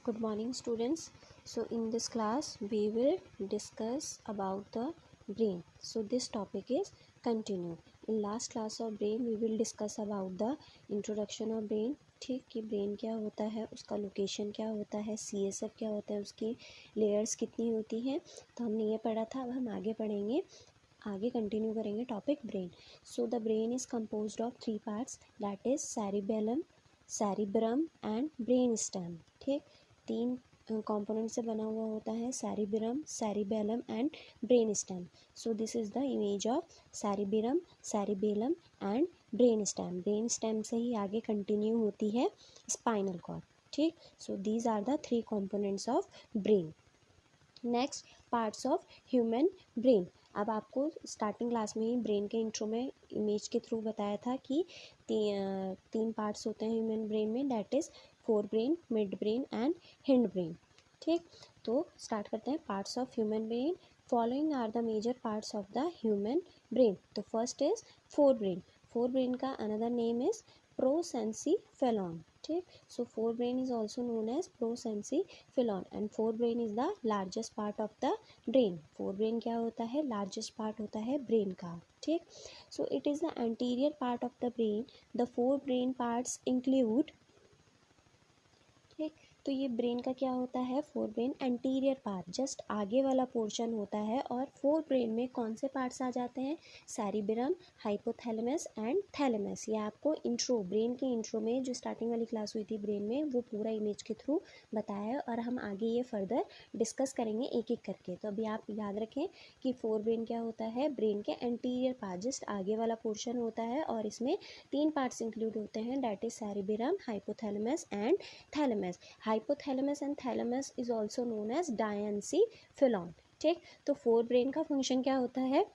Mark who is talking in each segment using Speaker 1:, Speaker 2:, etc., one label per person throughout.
Speaker 1: Good morning students. So in this class we will discuss about the brain. So this topic is continue. In last class of brain we will discuss about the introduction of brain. ठीक कि brain क्या होता है, उसका location क्या होता है, CSF क्या होता है, उसकी लेयर्स कितनी होती हैं, तो हमने ये पढ़ा था. अब हम आगे पढ़ेंगे, आगे कंटिन्यू करेंगे topic brain. So the brain is composed of 3 parts, that is cerebellum, cerebrum and brain stem. ठीक, 3 कंपोनेंट से बना हुआ होता है, cerebrum, cerebellum and brain stem. So this is the image of cerebrum, cerebellum and brain stem. Brain stem से ही आगे कंटिन्यू होती है स्पाइनल कॉर्ड. ठीक, so these are the 3 components of brain. Next, parts of human brain. अब आपको starting class में ही ब्रेन के इंट्रो में इमेज के थ्रू बताया था कि 3 पार्ट्स होते हैं ह्यूमन ब्रेन में, that is forebrain, midbrain and hindbrain. ठीक, तो स्टार्ट करते हैं parts of human brain. Following are the major parts of the human brain. तो first is forebrain. Forebrain का another name is prosencephalon. ठीक, so forebrain is also known as prosencephalon and forebrain is the largest part of the brain. forebrain क्या होता है, largest part होता है brain का. ठीक, so it is the anterior part of the brain. the forebrain parts include. ठीक, तो ये ब्रेन का क्या होता है, fore brain anterior part, just आगे वाला पोर्शन होता है. और फोर ब्रेन में कौन से पार्ट्स आ जाते हैं, सेरिब्रम, हाइपोथैलेमस एंड थैलेमस. ये आपको इंट्रो, ब्रेन के इंट्रो में जो स्टार्टिंग वाली क्लास हुई थी ब्रेन में, वो पूरा इमेज के थ्रू बताया है और हम आगे ये फर्दर डिस्कस करेंगे एक एक करके. तो अभी आप याद रखें कि फोर ब्रेन क्या होता है, ब्रेन के एंटीरियर पार्ट, जस्ट आगे वाला पोर्शन होता है और इसमें 3 पार्ट्स इंक्लूड होते हैं, that is cerebrum, hypothalamus and thalamus. Hypothalamus and thalamus is also known as diencephalon. ठीक, तो फोर ब्रेन का फंक्शन क्या होता है,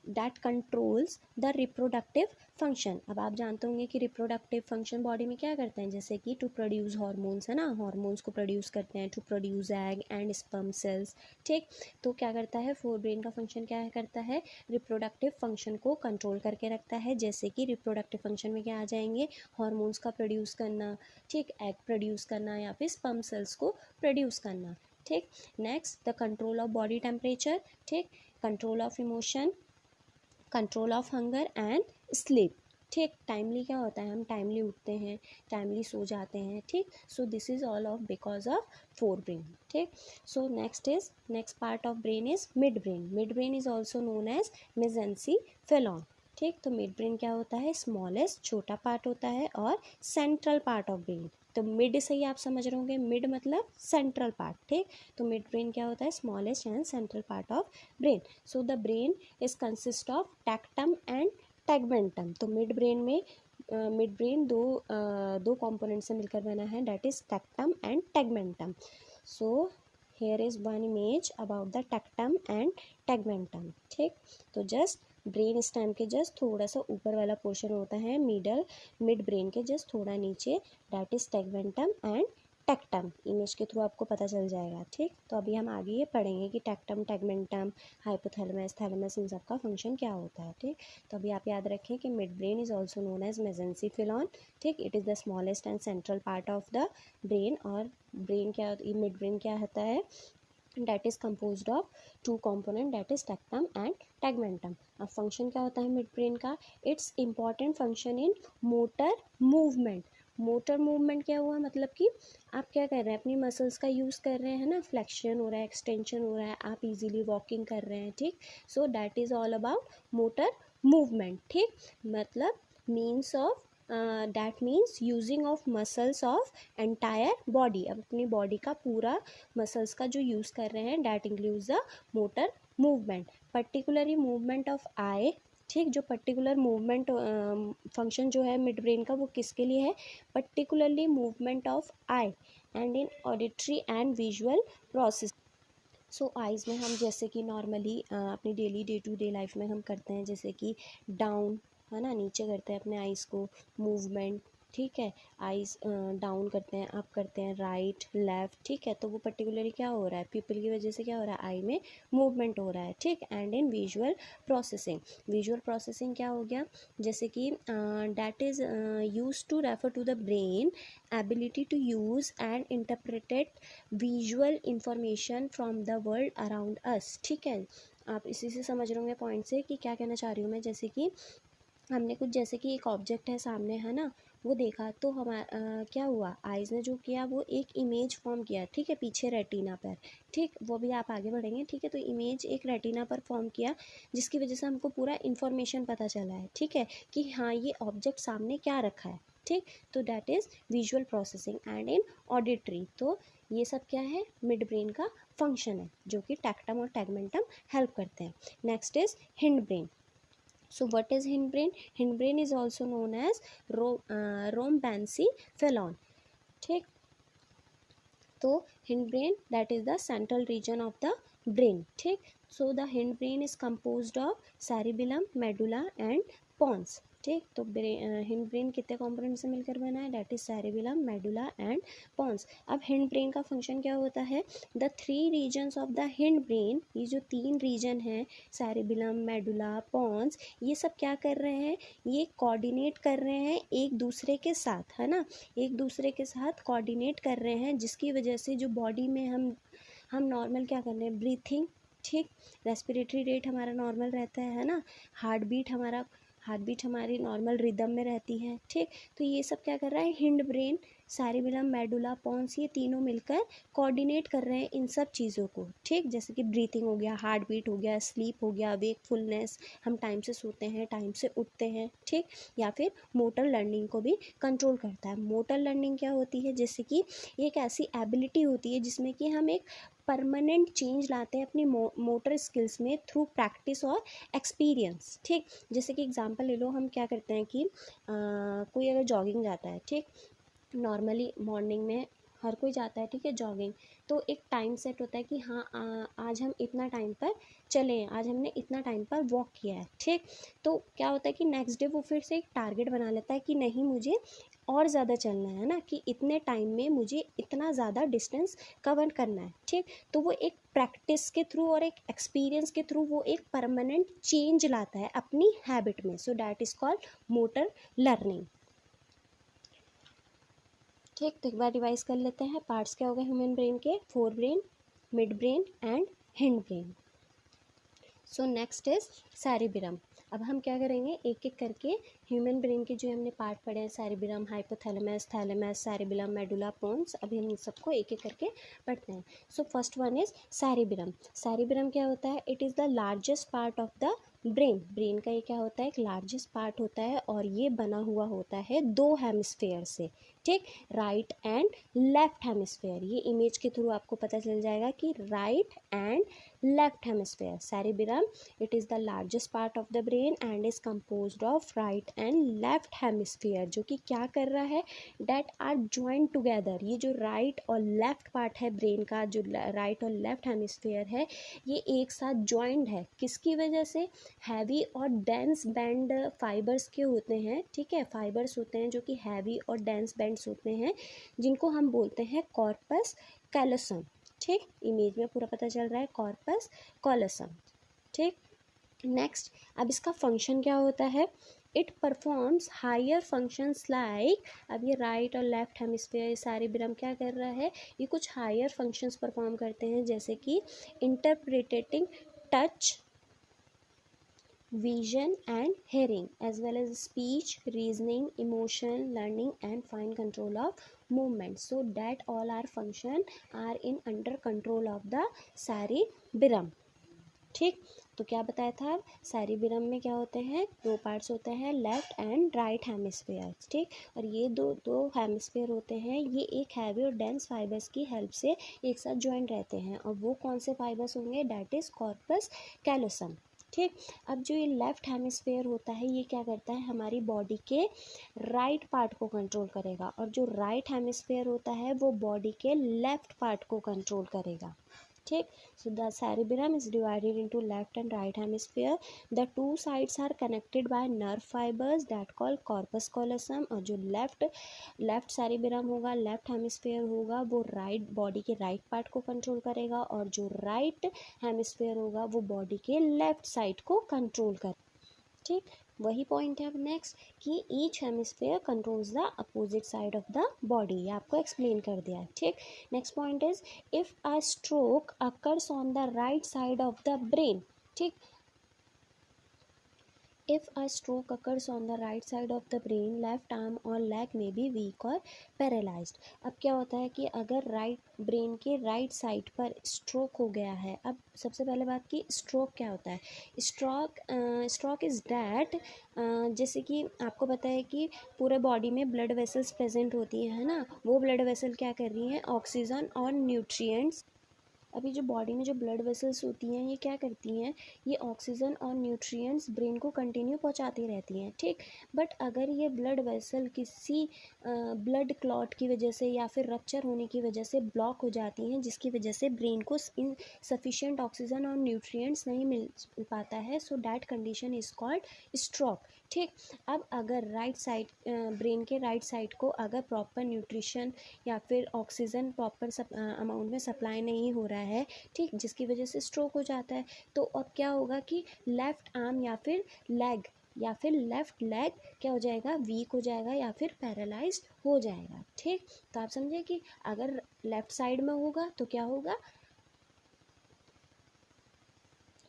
Speaker 1: that controls the reproductive function. अब आप जानते होंगे कि रिप्रोडक्टिव फंक्शन बॉडी में क्या करते हैं, जैसे कि टू प्रोड्यूस हार्मोन्स, है ना, हार्मोन्स को प्रोड्यूस करते हैं, to produce egg and sperm cells. ठीक, तो क्या करता है फोर ब्रेन का फंक्शन, क्या करता है, रिप्रोडक्टिव फंक्शन को कंट्रोल करके रखता है. जैसे कि रिप्रोडक्टिव फंक्शन में क्या आ जाएंगे, हार्मोन्स का प्रोड्यूस करना, ठीक, एग प्रोड्यूस करना या फिर स्पर्म सेल्स को प्रोड्यूस करना. ठीक, next, the control of body temperature. ठीक, control of emotion, control of hunger and sleep. ठीक, टाइमली क्या होता है, हम टाइमली उठते हैं, टाइमली सो जाते हैं. ठीक, so this is all of because of forebrain. ठीक, so next part of brain is midbrain. Midbrain is also known as mesencephalon. ठीक, तो मिड ब्रेन क्या होता है, स्मॉलेस्ट, छोटा पार्ट होता है और सेंट्रल पार्ट ऑफ ब्रेन. तो मिड से ही आप समझ रहे होंगे, मिड मतलब सेंट्रल पार्ट. ठीक, तो मिड ब्रेन क्या होता है, smallest and central part of brain. So the brain is consist of tectum and tegmentum. तो मिड ब्रेन में मिड ब्रेन दो कंपोनेंट से मिलकर बना है, that is tectum and tegmentum. So here is one image about the tectum and tegmentum. ठीक, तो just brain stem के जस्ट थोड़ा सा ऊपर वाला पोर्शन होता है, मिड ब्रेन के जस्ट थोड़ा नीचे, दैट इज टैगमेंटम एंड टैक्टम. इमेज के थ्रू आपको पता चल जाएगा. ठीक, तो अभी हम आगे ये पढ़ेंगे कि टैक्टम, टैगमेंटम, हाइपोथैलेमस, थैलेमस, इन सब का फंक्शन क्या होता है. ठीक, तो अभी आप याद रखें कि midbrain is also known as mesencephalon. ठीक, it is the smallest and central part of the brain. और ब्रेन क्या, मिड ब्रेन क्या होता है, that is composed of 2 component, that is tectum and tegmentum. अब फंक्शन क्या होता है मिड ब्रेन का, it's important function in motor movement. Motor movement क्या हुआ, मतलब कि आप क्या कर रहे हैं, अपनी मसल्स का यूज़ कर रहे हैं ना, फ्लेक्शन हो रहा है, एक्सटेंशन हो रहा है, आप इजीली वॉकिंग कर रहे हैं. ठीक, सो that is all about motor movement. ठीक, मतलब means of that means using of muscles of entire body. अब अपनी बॉडी का पूरा मसल्स का जो यूज़ कर रहे हैं, that includes the motor movement. Particularly movement of eye. ठीक, जो पर्टिकुलर मूवमेंट फंक्शन जो है मिड ब्रेन का, वो किसके लिए है, particularly movement of eye and in auditory and visual process. So eyes में हम जैसे कि नॉर्मली अपनी daily day to day life में हम करते हैं, जैसे कि डाउन, है ना, नीचे करते हैं अपने आइज़ को, मूवमेंट, ठीक है, आईज डाउन करते हैं, अप करते हैं, राइट लेफ्ट, ठीक है, तो वो पर्टिकुलरली क्या हो रहा है, पीपल की वजह से क्या हो रहा है, आई में मूवमेंट हो रहा है, ठीक। एंड इन विजुअल प्रोसेसिंग क्या हो गया, जैसे कि that is use to refer to the brain ability to use and interpreted visual information from the world around us, ठीक है। आप इसी से समझ रहे होंगे पॉइंट से कि क्या कहना चाह रही हूँ मैं, जैसे कि हमने कुछ, जैसे कि एक ऑब्जेक्ट है सामने, है ना, वो देखा तो हमारा क्या हुआ, आइज़ ने जो किया वो एक इमेज फॉर्म किया, ठीक है, पीछे रेटिना पर, ठीक, वो भी आप आगे बढ़ेंगे, ठीक है। तो इमेज एक रेटिना पर फॉर्म किया, जिसकी वजह से हमको पूरा इन्फॉर्मेशन पता चला है, ठीक है, कि हाँ ये ऑब्जेक्ट सामने क्या रखा है, ठीक। तो that is visual processing. And in auditory, तो ये सब क्या है, मिड ब्रेन का फंक्शन है, जो कि टैक्टम और टैगमेंटम हेल्प करते हैं। Next is hind brain. So what is hindbrain? Hindbrain is also known as rhombencephalon, ठीक। तो hindbrain, that is the central region of the brain, ठीक। So the hindbrain is composed of cerebellum, medulla and pons, ठीक। तो hind brain कितने component से मिलकर बना है, that is cerebellum, medulla and pons. अब हिंड ब्रेन का फंक्शन क्या होता है, the 3 regions of the hind brain, ये जो 3 रीजन हैं, सेरेबिलम, मेडुला, पॉन्स, ये सब क्या कर रहे हैं, ये कोऑर्डिनेट कर रहे हैं एक दूसरे के साथ, है ना, एक दूसरे के साथ कोऑर्डिनेट कर रहे हैं, जिसकी वजह से जो बॉडी में हम नॉर्मल क्या कर रहे हैं, ब्रीथिंग, ठीक, रेस्पिरेटरी रेट हमारा नॉर्मल रहता है ना, हार्ट बीट हमारी नॉर्मल रिदम में रहती है, ठीक। तो ये सब क्या कर रहा है, hind brain, cerebellum, medulla, pons, ये तीनों मिलकर कोऑर्डिनेट कर रहे हैं इन सब चीज़ों को, ठीक। जैसे कि ब्रीथिंग हो गया, हार्ट बीट हो गया, स्लीप हो गया, वेकफुलनेस, हम टाइम से सोते हैं, टाइम से उठते हैं, ठीक। या फिर मोटर लर्निंग को भी कंट्रोल करता है। मोटर लर्निंग क्या होती है, जैसे कि एक ऐसी एबिलिटी होती है जिसमें कि हम एक परमानेंट चेंज लाते हैं अपनी मोटर स्किल्स में थ्रू प्रैक्टिस और एक्सपीरियंस, ठीक। जैसे कि एग्जांपल ले लो, हम क्या करते हैं कि कोई अगर जॉगिंग जाता है, ठीक, नॉर्मली मॉर्निंग में हर कोई जाता है, ठीक है, जॉगिंग, तो एक टाइम सेट होता है कि हाँ आज हम इतना टाइम पर चले हैं, आज हमने इतना टाइम पर वॉक किया है, ठीक। तो क्या होता है कि नेक्स्ट डे वो फिर से एक टारगेट बना लेता है कि नहीं मुझे और ज़्यादा चलना है ना, कि इतने टाइम में मुझे इतना ज़्यादा डिस्टेंस कवर करना है, ठीक। तो वो एक प्रैक्टिस के थ्रू और एक एक्सपीरियंस के थ्रू वो एक परमानेंट चेंज लाता है अपनी हैबिट में। So that is called motor learning, ठीक। तो एक बार रिवाइज कर लेते हैं, पार्ट्स क्या हो गए ह्यूमन ब्रेन के, forebrain, midbrain and hindbrain. So next is cerebrum. अब हम क्या करेंगे, एक एक करके ह्यूमन ब्रेन के जो हमने पार्ट पढ़े हैं, cerebrum, hypothalamus, thalamus, cerebellum, medulla, pons, अभी हम सबको एक एक करके पढ़ते हैं। So first one is cerebrum. Cerebrum क्या होता है, it is the largest part of the brain का ये क्या होता है, एक लार्जेस्ट पार्ट होता है, और ये बना हुआ होता है 2 हेमिस्फेयर से, ठीक, राइट एंड लेफ्ट हेमिस्फेयर। ये इमेज के थ्रू आपको पता चल जाएगा कि right and left hemisphere. Cerebrum, it is the largest part of the brain and is composed of right and left hemisphere, जो कि क्या कर रहा है, that are joined together। ये जो right और left part है ब्रेन का, जो right और left hemisphere है, ये एक साथ joined है, किसकी वजह से, हैवी और डेंस बैंड फाइबर्स के होते हैं, ठीक है, फाइबर्स होते हैं जो कि हैवी और डेंस बैंड्स होते हैं, जिनको हम बोलते हैं कॉर्पस कैलोसम, ठीक। इमेज में पूरा पता चल रहा है, कॉर्पस कैलोसम, ठीक। नेक्स्ट, अब इसका फंक्शन क्या होता है, it performs higher functions like, अब ये राइट और लेफ्ट हेमिस्फेयर सेरेबिरम क्या कर रहा है, ये कुछ हायर फंक्शंस परफॉर्म करते हैं, जैसे कि interpreting touch, vision and hearing, as well as speech, reasoning, emotion, learning and fine control of movement. So that all our function are in under control of the cerebellum, ठीक। तो क्या बताया था, सेरेबिरम में क्या होते हैं, 2 पार्ट्स होते हैं, लेफ्ट एंड राइट हेमिस्फेयर, ठीक। और ये दो हेमिस्फेयर होते हैं, ये एक हैवी और डेंस फाइबर्स की हेल्प से एक साथ ज्वाइंट रहते हैं, और वो कौन से फाइबर्स होंगे, डैट इज कॉर्पस कैलोसम, ठीक। अब जो ये लेफ्ट हेमिस्फेयर होता है, ये क्या करता है, हमारी बॉडी के राइट पार्ट को कंट्रोल करेगा, और जो राइट हेमिस्फेयर होता है वो बॉडी के लेफ्ट पार्ट को कंट्रोल करेगा, ठीक. So the cerebellum is divided into left and right hemisphere. The two sides are connected by nerve fibers that call corpus callosum. और जो लेफ्ट cerebellum होगा, लेफ्ट हेमिस्फेयर होगा, वो राइट बॉडी के right part को control करेगा, और जो राइट हेमिस्फेयर होगा वो बॉडी के लेफ्ट साइड को कंट्रोल कर. ठीक. वही पॉइंट है अब नेक्स्ट कि each hemisphere controls the opposite side of the body. ये आपको एक्सप्लेन कर दिया है. ठीक. Next point is if a stroke occurs on the right side of the brain. ठीक. If a stroke occurs on the right side of the brain, left arm or leg may be weak or paralyzed. अब क्या होता है कि अगर right brain के right side पर stroke हो गया है. अब सबसे पहले बात की स्ट्रोक क्या होता है. स्ट्रोक इज़ डैट, जैसे कि आपको पता है कि पूरे बॉडी में ब्लड वेसल्स प्रेजेंट होती हैं, है ना. वो ब्लड वेसल क्या कर रही हैं, ऑक्सीजन और न्यूट्रिएंट्स. अभी जो बॉडी में जो ब्लड वेसल्स होती हैं ये क्या करती हैं, ये ऑक्सीजन और न्यूट्रिएंट्स ब्रेन को कंटिन्यू पहुंचाती रहती हैं. ठीक. बट अगर ये ब्लड वेसल किसी ब्लड क्लॉट की वजह से या फिर रप्चर होने की वजह से ब्लॉक हो जाती हैं, जिसकी वजह से ब्रेन को सफिशिएंट ऑक्सीजन और न्यूट्रिएंट्स नहीं मिल पाता है, so that condition is called stroke. ठीक. अब अगर राइट साइड ब्रेन के राइट साइड को अगर प्रॉपर न्यूट्रिशन या फिर ऑक्सीजन प्रॉपर अमाउंट में सप्लाई नहीं हो रहा है, ठीक, जिसकी वजह से स्ट्रोक हो जाता है, तो अब क्या होगा कि लेफ़्ट आर्म या फिर लेग या फिर लेफ़्ट लेग क्या हो जाएगा, वीक हो जाएगा या फिर पैरालाइज्ड हो जाएगा. ठीक. तो आप समझे कि अगर लेफ़्ट साइड में होगा तो क्या होगा,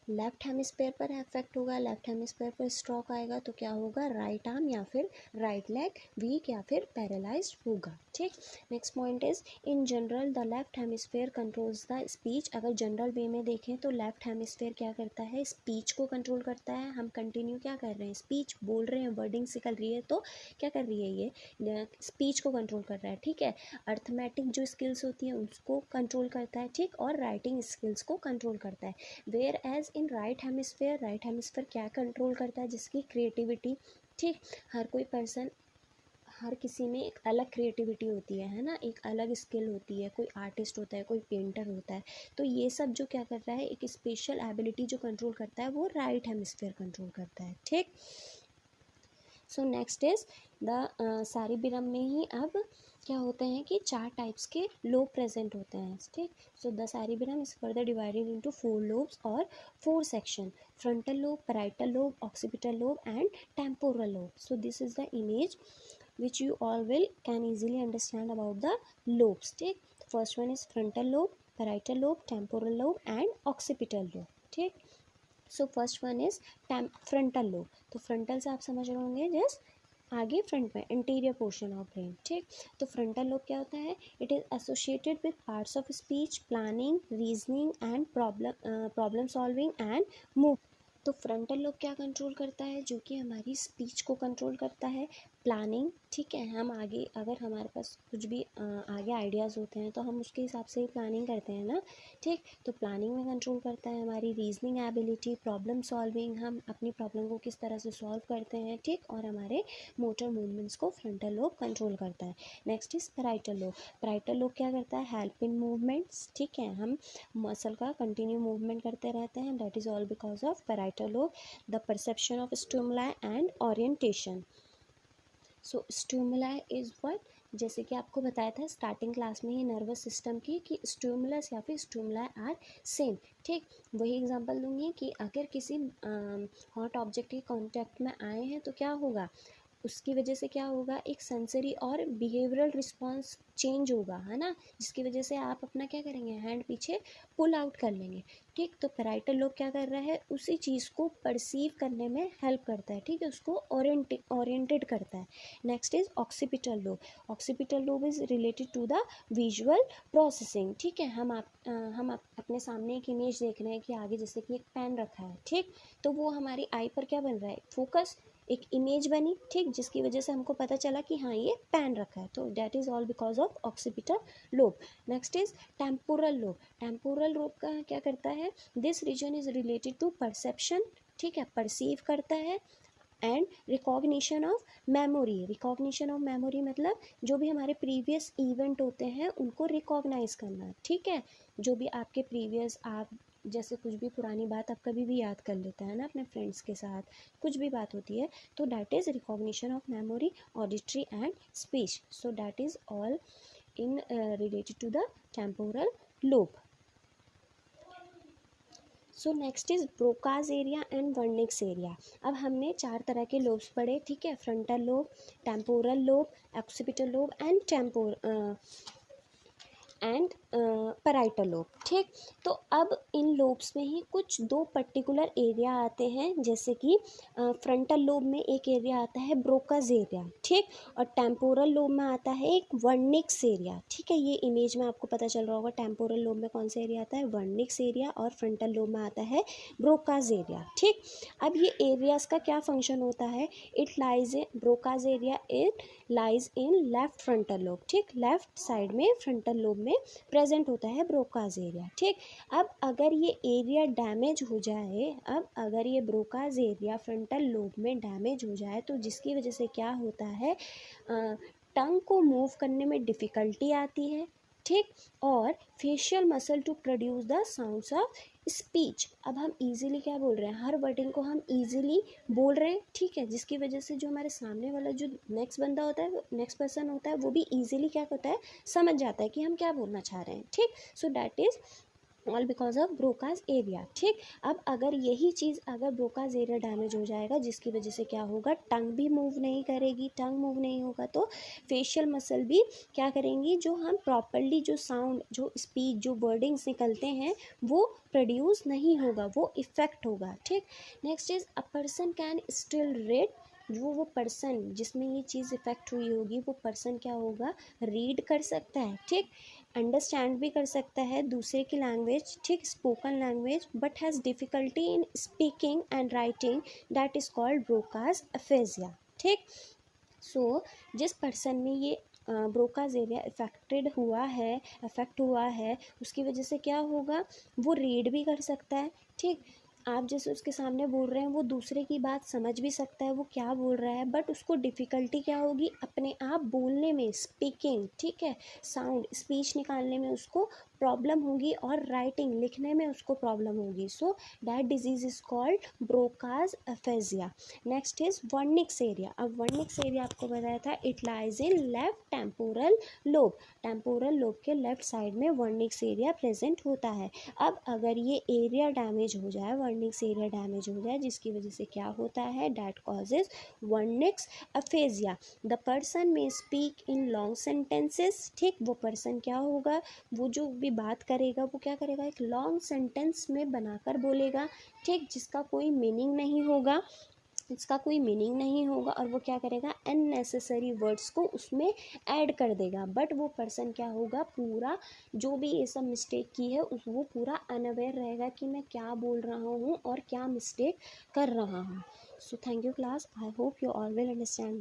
Speaker 1: लेफ्ट हेमिस्फेयर पर इफेक्ट होगा, लेफ्ट हेमिस्फेयर पर स्ट्रोक आएगा तो क्या होगा, राइट आर्म या फिर राइट लेग वीक या फिर पैरालाइज्ड होगा. ठीक. Next point is in general the left hemisphere controls the speech. अगर जनरल वे में देखें तो लेफ्ट हेमिस्फेयर क्या करता है, स्पीच को कंट्रोल करता है. हम कंटिन्यू क्या कर रहे हैं, स्पीच बोल रहे हैं, वर्डिंग निकल रही है, तो क्या कर रही है, ये स्पीच को कंट्रोल कर रहा है. ठीक है. अर्थमेटिक जो स्किल्स होती हैं उसको कंट्रोल करता है. ठीक. और राइटिंग स्किल्स को कंट्रोल करता है. Whereas in right hemisphere क्या कंट्रोल करता है, जिसकी क्रिएटिविटी. ठीक. हर कोई पर्सन, हर किसी में एक अलग क्रिएटिविटी होती है ना, एक अलग स्किल होती है. कोई आर्टिस्ट होता है, कोई पेंटर होता है, तो ये सब जो क्या कर रहा है, एक स्पेशल एबिलिटी जो कंट्रोल करता है वो राइट हेमिस्फेयर कंट्रोल करता है. ठीक. So next is the cerebellum में ही अब क्या होते हैं कि 4 टाइप्स के लोब प्रेजेंट होते हैं. ठीक. So the cerebellum is further divided into 4 lobes और 4 section, frontal lobe, parietal lobe, occipital lobe and temporal lobe. So this is the image which you all will can easily understand about the lobes. ठीक. First one is frontal lobe, parietal lobe, temporal lobe and occipital lobe. ठीक. So first one is frontal lobe. तो frontal से आप समझ रहे होंगे just आगे front में इंटीरियर पोर्शन ऑफ ब्रेन. ठीक. तो फ्रंटल लोब क्या होता है, it is associated with parts of speech, planning, reasoning and problem solving and move. तो फ्रंटल लोब क्या कंट्रोल करता है, जो कि हमारी स्पीच को कंट्रोल करता है, प्लानिंग. ठीक है. हम आगे अगर हमारे पास कुछ भी आगे आइडियाज़ होते हैं तो हम उसके हिसाब से ही प्लानिंग करते हैं ना. ठीक. तो प्लानिंग में कंट्रोल करता है हमारी रीजनिंग एबिलिटी, प्रॉब्लम सॉल्विंग, हम अपनी प्रॉब्लम को किस तरह से सॉल्व करते हैं. ठीक. और हमारे मोटर मूवमेंट्स को फ्रंटल लोब कंट्रोल करता है. Next is parietal lobe. Parietal lobe क्या करता है, हेल्प इन मूवमेंट्स. ठीक है. हम मसल का कंटिन्यू मूवमेंट करते रहते हैं, that is all because of parietal lobe. The perception of stimuli and orientation. So stimuli is what, जैसे कि आपको बताया था स्टार्टिंग क्लास में ही नर्वस सिस्टम की कि स्टिमुलस या फिर स्टिमुलाई आर सेम. ठीक. वही एग्जांपल दूंगी कि अगर किसी हॉट ऑब्जेक्ट के कांटेक्ट में आए हैं तो क्या होगा, उसकी वजह से क्या होगा, एक सेंसरी और बिहेवियरल रिस्पॉन्स चेंज होगा, है ना, जिसकी वजह से आप अपना क्या करेंगे, हैंड पीछे पुल आउट कर लेंगे. ठीक. तो पैराइटल लोब क्या कर रहा है, उसी चीज़ को परसीव करने में हेल्प करता है. ठीक है. उसको ओरिएंटेड करता है. Next is occipital lobe. Occipital lobe is related to the visual processing. ठीक है. हम अपने सामने एक इमेज देख रहे हैं कि आगे जैसे कि एक पेन रखा है. ठीक. तो वो हमारी आई पर क्या बन रहा है, फोकस, एक इमेज बनी. ठीक. जिसकी वजह से हमको पता चला कि हाँ ये पेन रखा है. तो that is all because of occipital lobe. Next is temporal lobe. Temporal lobe का क्या करता है, this region is related to perception. ठीक है. परसीव करता है, and recognition of memory. Recognition of memory मतलब जो भी हमारे प्रीवियस इवेंट होते हैं उनको रिकॉग्नाइज करना, ठीक है। जो भी आपके प्रीवियस, आप जैसे कुछ भी पुरानी बात आप कभी भी याद कर लेता है ना अपने फ्रेंड्स के साथ, कुछ भी बात होती है, तो that is recognition of memory, auditory and speech. So that is all in related to the temporal lobe. So next is Broca's area and Wernicke's area. अब हमने 4 तरह के लोब्स पढ़े, ठीक है। Frontal lobe, temporal lobe, occipital lobe and parietal lobe, ठीक। तो अब इन लोब्स में ही कुछ 2 पर्टिकुलर एरिया आते हैं, जैसे कि फ्रंटल लोब में एक एरिया आता है ब्रोकाज एरिया, ठीक। और टेम्पोरल लोब में आता है एक वर्निक्स एरिया, ठीक है। ये इमेज में आपको पता चल रहा होगा टेम्पोरल लोब में कौन सा एरिया आता है, वर्निक्स एरिया, और फ्रंटल लोब में आता है ब्रोकाज एरिया, ठीक। अब ये एरियाज का क्या फंक्शन होता है, it lies in Broca's area, it lies in left frontal lobe, ठीक। लेफ्ट साइड में फ्रंटल लोब में प्रेजेंट होता है ब्रोकाज एरिया, ठीक। अब अगर ये एरिया डैमेज हो जाए, अब अगर ये ब्रोकाज एरिया फ्रंटल लोब में डैमेज हो जाए, तो जिसकी वजह से क्या होता है, टंग को मूव करने में डिफ़िकल्टी आती है, ठीक। और facial muscle to produce the sounds of speech. अब हम इजीली क्या बोल रहे हैं, हर वर्डिंग को हम इजीली बोल रहे हैं, ठीक है। जिसकी वजह से जो हमारे सामने वाला जो नेक्स्ट बंदा होता है, नेक्स्ट पर्सन होता है, वो भी इजीली क्या होता है, समझ जाता है कि हम क्या बोलना चाह रहे हैं, ठीक। सो that is all because of Broca's area, ठीक। अब अगर यही चीज़ अगर ब्रोकाज एरिया डैमेज हो जाएगा, जिसकी वजह से क्या होगा, टंग भी मूव नहीं करेगी, टंग मूव नहीं होगा तो फेशियल मसल भी क्या करेंगी, जो हम प्रॉपरली जो साउंड, जो स्पीच, जो वर्डिंग्स निकलते हैं वो प्रोड्यूस नहीं होगा, वो इफ़ेक्ट होगा, ठीक। Next is a person can still read. वो पर्सन जिसमें ये चीज़ इफ़ेक्ट हुई होगी, वो पर्सन क्या होगा, रीड कर सकता है, ठीक। अंडरस्टैंड भी कर सकता है दूसरे की लैंग्वेज, ठीक, spoken language, but has difficulty in speaking and writing, that is called Broca's aphasia, ठीक। सो जिस पर्सन में ये ब्रोकाज एरिया अफेक्ट हुआ है, उसकी वजह से क्या होगा, वो रीड भी कर सकता है, ठीक। आप जैसे उसके सामने बोल रहे हैं, वो दूसरे की बात समझ भी सकता है वो क्या बोल रहा है, बट उसको डिफ़िकल्टी क्या होगी, अपने आप बोलने में, स्पीकिंग, ठीक है, साउंड, स्पीच निकालने में उसको प्रॉब्लम होगी, और राइटिंग, लिखने में उसको प्रॉब्लम होगी। So that disease is called Broca's aphasia. Next is Wernicke's area. अब वर्निक्स एरिया आपको बताया था, it lies in left temporal lobe. Temporal lobe के लेफ्ट साइड में वर्निक्स एरिया प्रेजेंट होता है। अब अगर ये एरिया डैमेज हो जाए, वर्निक्स एरिया डैमेज हो जाए, जिसकी वजह से क्या होता है, that causes Wernicke's aphasia. The person में स्पीक इन लॉन्ग सेंटेंसेस, ठीक। वो पर्सन क्या होगा, वो जो भी बात करेगा वो क्या करेगा, एक लॉन्ग सेंटेंस में बनाकर बोलेगा, ठीक, जिसका कोई मीनिंग नहीं होगा, और वो क्या करेगा, अननेसेसरी वर्ड्स को उसमें ऐड कर देगा। बट वो पर्सन क्या होगा, पूरा जो भी ये सब मिस्टेक की है वो पूरा अनअवेयर रहेगा कि मैं क्या बोल रहा हूँ और क्या मिस्टेक कर रहा हूँ। So thank you class, I hope you all will understand.